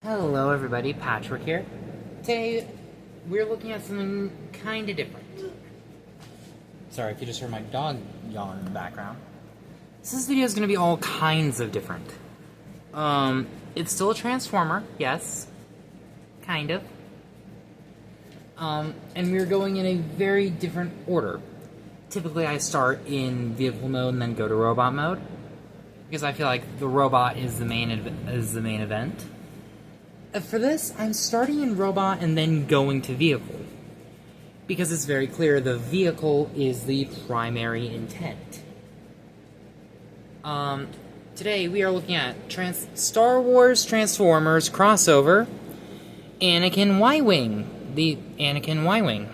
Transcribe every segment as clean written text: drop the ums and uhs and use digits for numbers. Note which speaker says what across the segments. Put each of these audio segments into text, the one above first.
Speaker 1: Hello everybody, Patchwork here. Today, we're looking at something kinda different. Sorry if you just heard my dog yawn in the background. So this video is gonna be all kinds of different. It's still a Transformer, yes. Kind of. And we're going in a very different order. Typically I start in vehicle mode and then go to robot mode, because I feel like the robot is the main event. For this, I'm starting in robot and then going to vehicle, because it's very clear the vehicle is the primary intent. Today we are looking at Star Wars Transformers crossover, Anakin Y-Wing, the Anakin Y-Wing.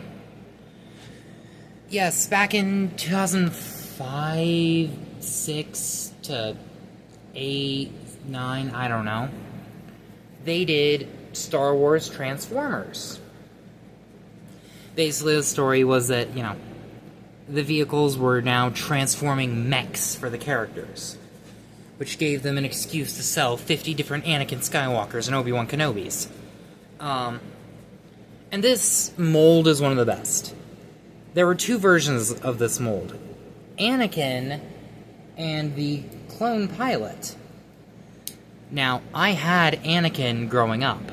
Speaker 1: Yes, back in 2005, 6 to 8, 9, I don't know. They did Star Wars Transformers. Basically, the story was that, the vehicles were now transforming mechs for the characters, which gave them an excuse to sell 50 different Anakin Skywalkers and Obi-Wan Kenobis. And this mold is one of the best. There were two versions of this mold: Anakin and the clone pilot. Now, I had Anakin growing up.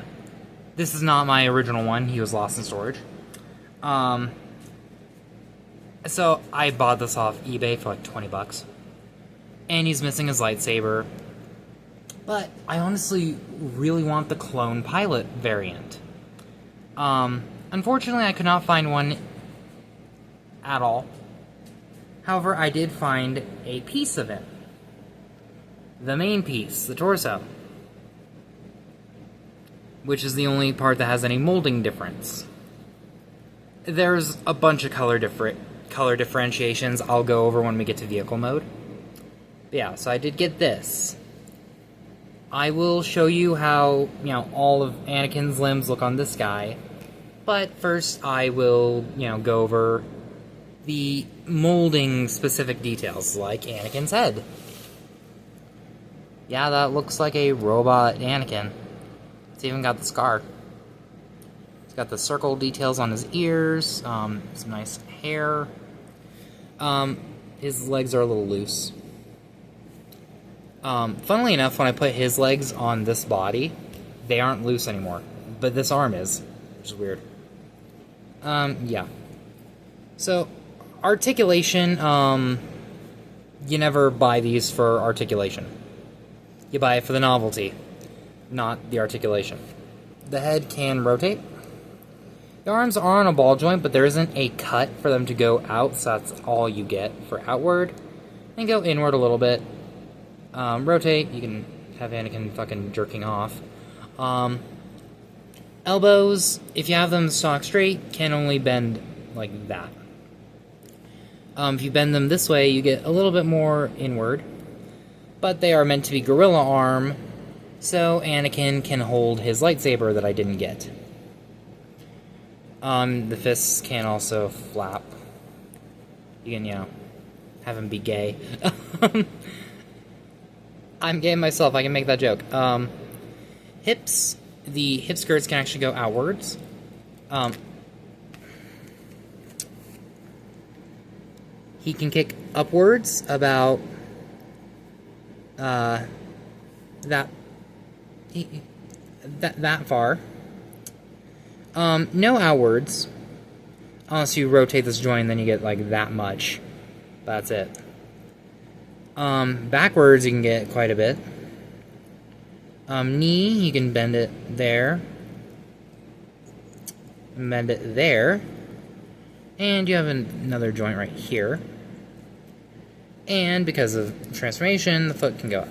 Speaker 1: This is not my original one, he was lost in storage. So I bought this off eBay for like 20 bucks. And he's missing his lightsaber. But I honestly really want the clone pilot variant. Unfortunately, I could not find one at all. However, I did find a piece of it. The main piece, the torso, which is the only part that has any molding difference. There's a bunch of color differentiations I'll go over when we get to vehicle mode. But yeah, so I did get this. I will show you how, all of Anakin's limbs look on this guy. But first I will, go over the molding specific details, like Anakin's head. Yeah, that looks like a robot Anakin. It's even got the scar. It's got the circle details on his ears, some nice hair. His legs are a little loose. Funnily enough, when I put his legs on this body, they aren't loose anymore. But this arm is, which is weird. Yeah. So, articulation, you never buy these for articulation. You buy it for the novelty, not the articulation. The head can rotate. The arms are on a ball joint, but there isn't a cut for them to go out, so that's all you get for outward. And go inward a little bit. Rotate, you can have Anakin fucking jerking off. Elbows, if you have them stock straight, can only bend like that. If you bend them this way, you get a little bit more inward. But they are meant to be gorilla arm, so Anakin can hold his lightsaber that I didn't get. The fists can also flap. You can, have him be gay. I'm gay myself, I can make that joke. Hips, the hip skirts can actually go outwards. He can kick upwards about that far. No outwards. Unless you rotate this joint, then you get like that much. That's it. Backwards you can get quite a bit. Knee, you can bend it there. Bend it there. And you have another joint right here. And because of transformation, the foot can go up.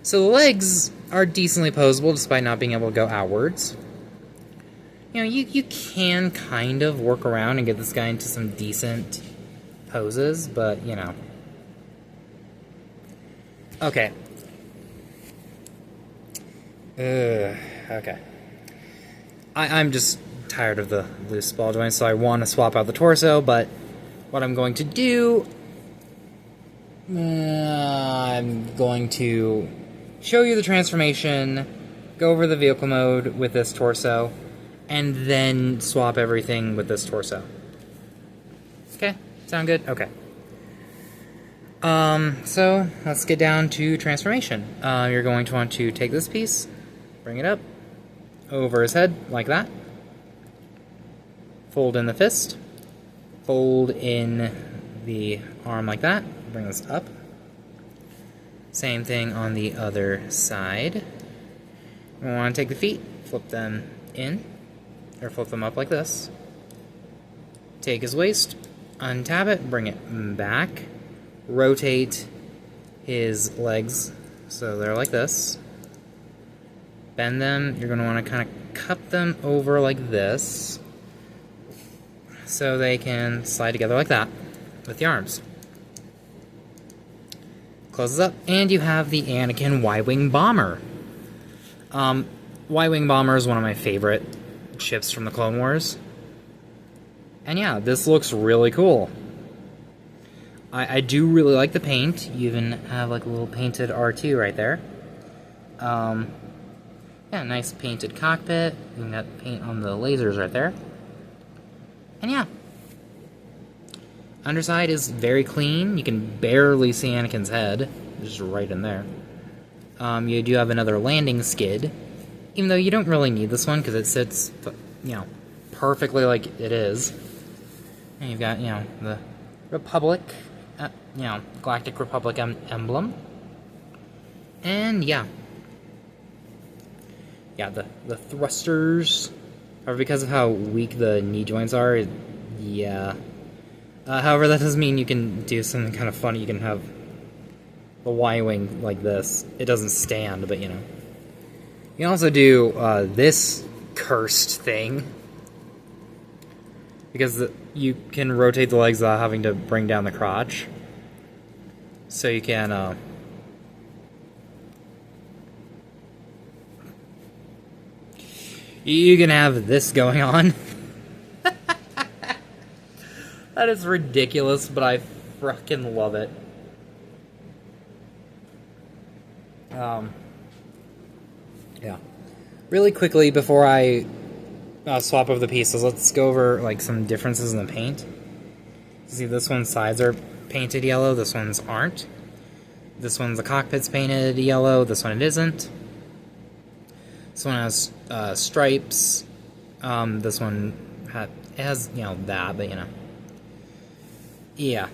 Speaker 1: So the legs are decently posable despite not being able to go outwards. You can kind of work around and get this guy into some decent poses, but, Okay. Okay. I'm just tired of the loose ball joints, so I want to swap out the torso, but what I'm going to do... I'm going to show you the transformation, go over the vehicle mode with this torso, and then swap everything with this torso. Okay, sound good? Okay. So let's get down to transformation. You're going to want to take this piece, bring it up, over his head, like that. Fold in the fist, fold in the arm like that, bring this up. Same thing on the other side. We want to take the feet, flip them in, or flip them up like this. Take his waist, untap it, bring it back. Rotate his legs so they're like this. Bend them. You're going to want to kind of cup them over like this so they can slide together like that with the arms. Closes up, and you have the Anakin Y-Wing Bomber. Y-Wing Bomber is one of my favorite ships from the Clone Wars. And yeah, this looks really cool. I do really like the paint. You even have like a little painted R2 right there. Yeah, nice painted cockpit. You got paint on the lasers right there. And yeah. Underside is very clean. You can barely see Anakin's head. Just right in there. You do have another landing skid. Even though you don't really need this one because it sits, you know, perfectly like it is. And you've got, you know, the Republic, you know, Galactic Republic emblem. And yeah. Yeah, the thrusters are because of how weak the knee joints are. Yeah. However, that doesn't mean you can do something kind of funny. You can have the Y-Wing like this. It doesn't stand, but you know. You can also do this cursed thing. Because you can rotate the legs without having to bring down the crotch. So you can... you can have this going on. That is ridiculous, but I frickin' love it. Yeah. Really quickly, before I swap over the pieces, let's go over like some differences in the paint. See, this one's sides are painted yellow, this one's aren't. This one's the cockpit's painted yellow, this one it isn't. This one has stripes. This one has, you know, that, but you know. Yeah.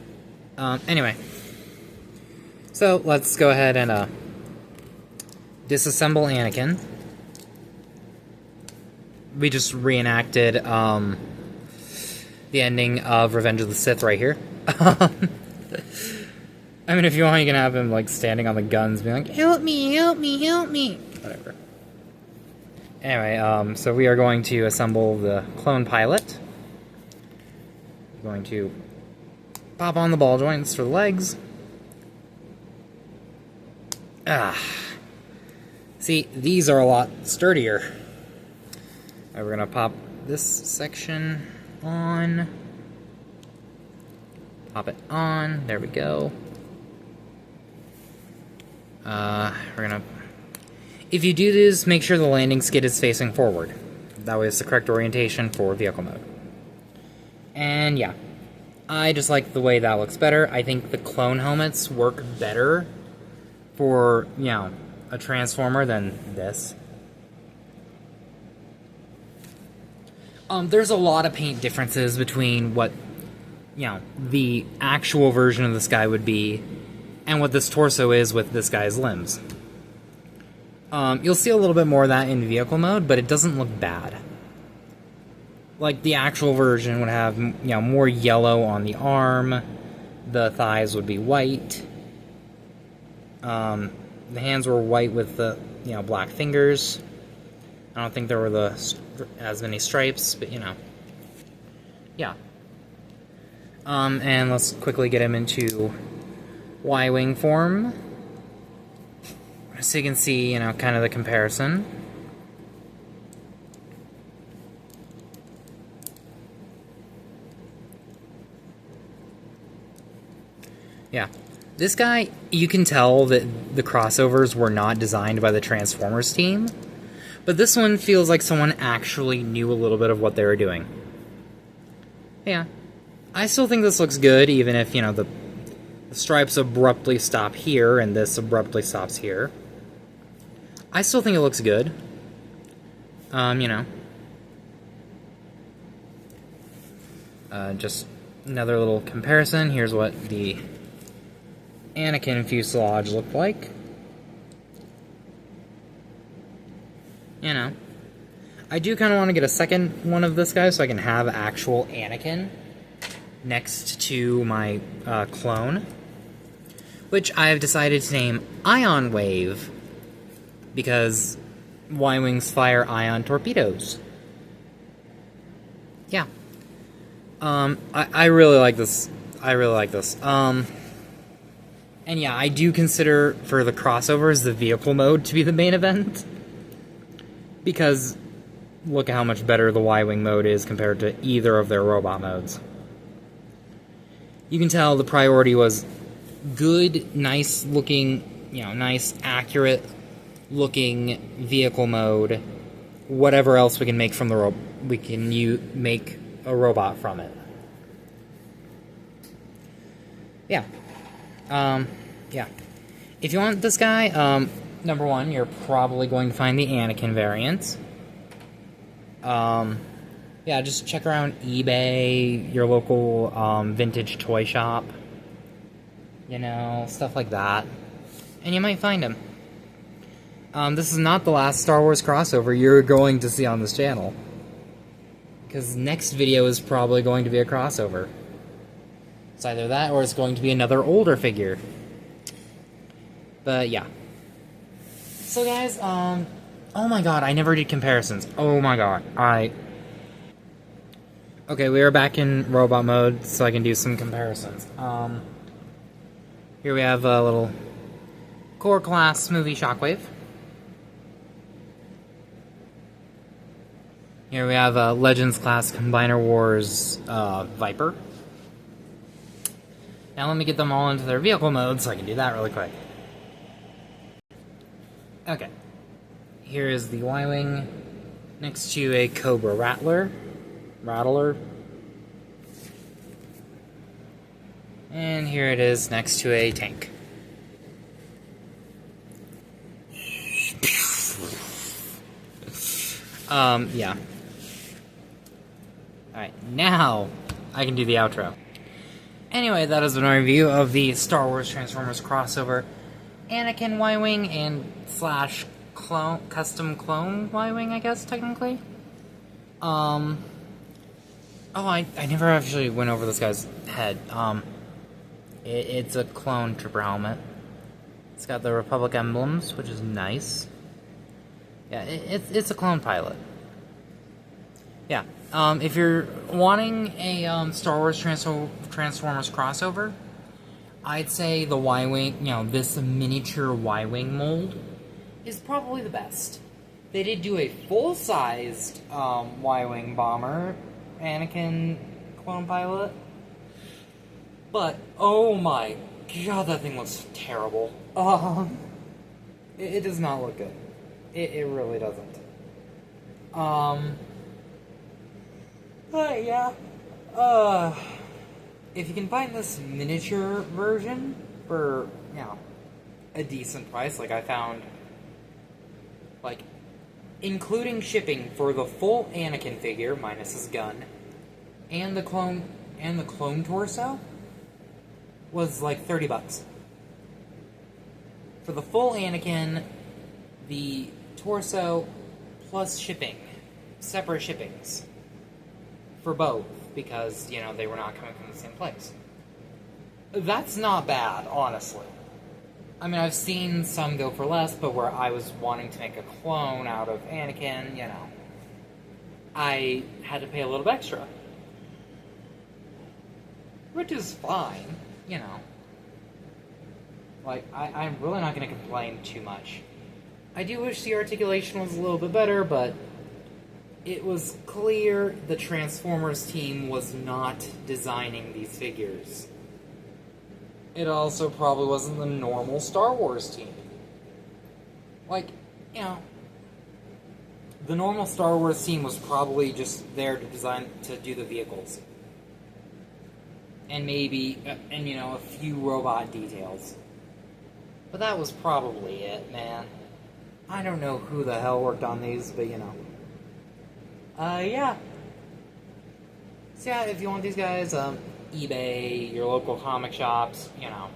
Speaker 1: Anyway. So, let's go ahead and disassemble Anakin. We just reenacted the ending of Revenge of the Sith right here. I mean, if you want, you can have him like standing on the guns being like, help me, help me, help me. Whatever. Anyway, so we are going to assemble the clone pilot. We're going to pop on the ball joints for the legs. See, these are a lot sturdier. Alright, we're gonna pop this section on. Pop it on. There we go. We're gonna... If you do this, make sure the landing skid is facing forward. That way it's the correct orientation for vehicle mode. And yeah. I just like the way that looks better. I think the clone helmets work better for, you know, a transformer than this. There's a lot of paint differences between what, you know, the actual version of this guy would be and what this torso is with this guy's limbs. You'll see a little bit more of that in vehicle mode, but it doesn't look bad. Like, the actual version would have, you know, more yellow on the arm. The thighs would be white. The hands were white with the, you know, black fingers. I don't think there were as many stripes, but, you know. Yeah. And let's quickly get him into Y-Wing form. So you can see, you know, kind of the comparison. Yeah. This guy, you can tell that the crossovers were not designed by the Transformers team. But this one feels like someone actually knew a little bit of what they were doing. Yeah. I still think this looks good, even if, you know, the stripes abruptly stop here and this abruptly stops here. I still think it looks good. You know. Just another little comparison. Here's what the Anakin fuselage looked like. You know. I do kind of want to get a second one of this guy so I can have actual Anakin next to my clone, which I have decided to name Ion Wave, because Y-Wings fire ion torpedoes. Yeah. I really like this. I really like this. And yeah, I do consider, for the crossovers, the vehicle mode to be the main event. Because look at how much better the Y-Wing mode is compared to either of their robot modes. You can tell the priority was good, nice looking, you know, nice, accurate looking vehicle mode. Whatever else we can make from the we can make a robot from it. Yeah. Yeah. If you want this guy, number one, you're probably going to find the Anakin variant. Yeah, just check around eBay, your local, vintage toy shop. You know, stuff like that. And you might find him. This is not the last Star Wars crossover you're going to see on this channel. Because next video is probably going to be a crossover. It's either that or it's going to be another older figure. But yeah. So guys, oh my god, I never did comparisons. Oh my god, okay, we are back in robot mode, so I can do some comparisons. Here we have a little Core Class Movie Shockwave. Here we have a Legends Class Combiner Wars Viper. Now let me get them all into their vehicle mode so I can do that really quick. Okay. Here is the Y-Wing next to a Cobra Rattler. And here it is next to a tank. Yeah. Alright, now I can do the outro. Anyway, that has been my review of the Star Wars Transformers crossover Anakin Y-Wing and / custom clone Y-Wing, I guess, technically. Oh, I never actually went over this guy's head. It's a clone trooper helmet. It's got the Republic emblems, which is nice. Yeah, it's a clone pilot. Yeah, if you're wanting a Star Wars Transformers crossover, I'd say the Y-Wing, you know, this miniature Y-Wing mold is probably the best. They did do a full-sized Y-Wing bomber, Anakin clone pilot, but oh my god, that thing looks terrible. It does not look good. It really doesn't. But yeah, if you can find this miniature version for, you know, a decent price, like I found, like, including shipping for the full Anakin figure, minus his gun, and the clone torso, was like $30. For the full Anakin, the torso plus shipping, separate shippings, for both, because, you know, they were not coming from the same place. That's not bad, honestly. I mean, I've seen some go for less, but where I was wanting to make a clone out of Anakin, you know, I had to pay a little bit extra. Which is fine, you know. Like, I'm really not going to complain too much. I do wish the articulation was a little bit better, but it was clear the Transformers team was not designing these figures. It also probably wasn't the normal Star Wars team. Like, you know, the normal Star Wars team was probably just there to do the vehicles. And maybe, and you know, a few robot details. But that was probably it, man. I don't know who the hell worked on these, but you know. Yeah. So yeah, if you want these guys, eBay, your local comic shops, you know.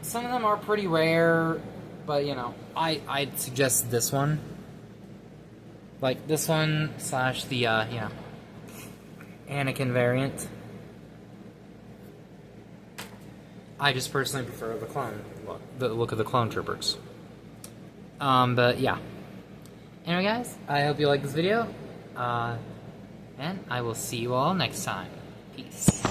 Speaker 1: Some of them are pretty rare, but you know, I'd suggest this one. Like this one, slash the, you know, Anakin variant. I just personally prefer the clone look, the look of the clone troopers. But yeah. Anyway, guys, I hope you like this video, and I will see you all next time. Peace.